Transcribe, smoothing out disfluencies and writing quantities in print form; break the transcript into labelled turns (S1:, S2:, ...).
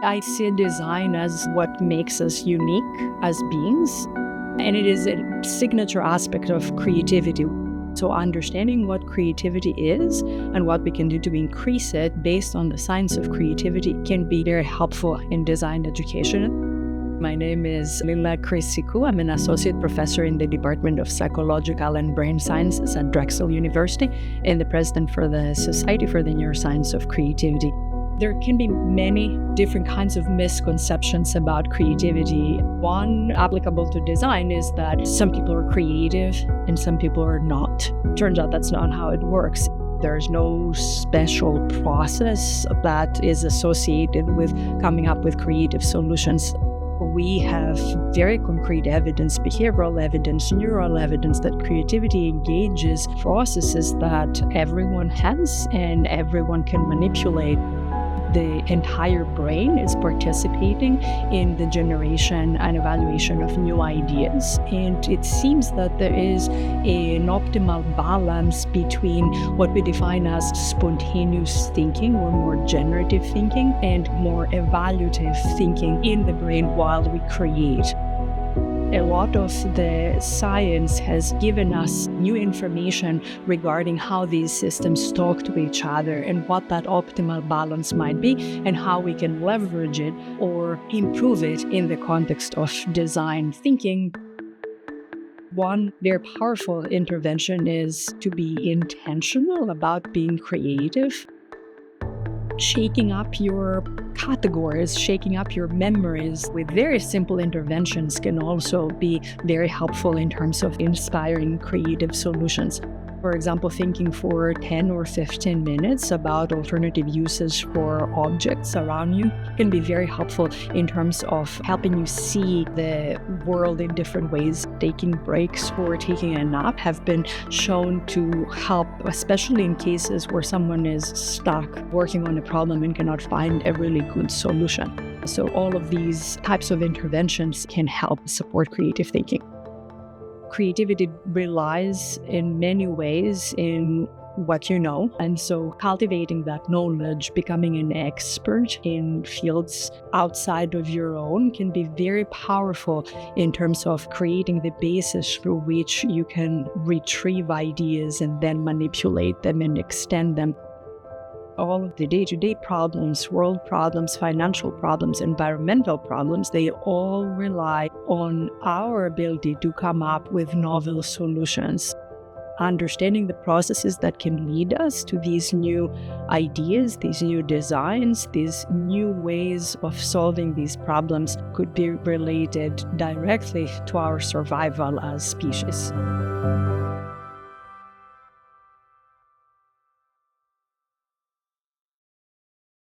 S1: I see design as what makes us unique as beings, and it is a signature aspect of creativity. So understanding what creativity is and what we can do to increase it based on the science of creativity can be very helpful in design education. My name is Lila Chrysikou. I'm an associate professor in the Department of Psychological and Brain Sciences at Drexel University and the president for the Society for the Neuroscience of Creativity. There can be many different kinds of misconceptions about creativity. One applicable to design is that some people are creative and some people are not. Turns out that's not how it works. There's no special process that is associated with coming up with creative solutions. We have very concrete evidence, behavioral evidence, neural evidence that creativity engages processes that everyone has and everyone can manipulate. The entire brain is participating in the generation and evaluation of new ideas. And it seems that there is an optimal balance between what we define as spontaneous thinking or more generative thinking and more evaluative thinking in the brain while we create. A lot of the science has given us new information regarding how these systems talk to each other and what that optimal balance might be and how we can leverage it or improve it in the context of design thinking. One very powerful intervention is to be intentional about being creative. Shaking up your categories, shaking up your memories with very simple interventions can also be very helpful in terms of inspiring creative solutions. For example, thinking for 10 or 15 minutes about alternative uses for objects around you can be very helpful in terms of helping you see the world in different ways. Taking breaks or taking a nap have been shown to help, especially in cases where someone is stuck working on a problem and cannot find a really good solution. So all of these types of interventions can help support creative thinking. Creativity relies in many ways in what you know. And so cultivating that knowledge, becoming an expert in fields outside of your own can be very powerful in terms of creating the basis through which you can retrieve ideas and then manipulate them and extend them. All of the day-to-day problems, world problems, financial problems, environmental problems, they all rely on our ability to come up with novel solutions. Understanding the processes that can lead us to these new ideas, these new designs, these new ways of solving these problems could be related directly to our survival as species.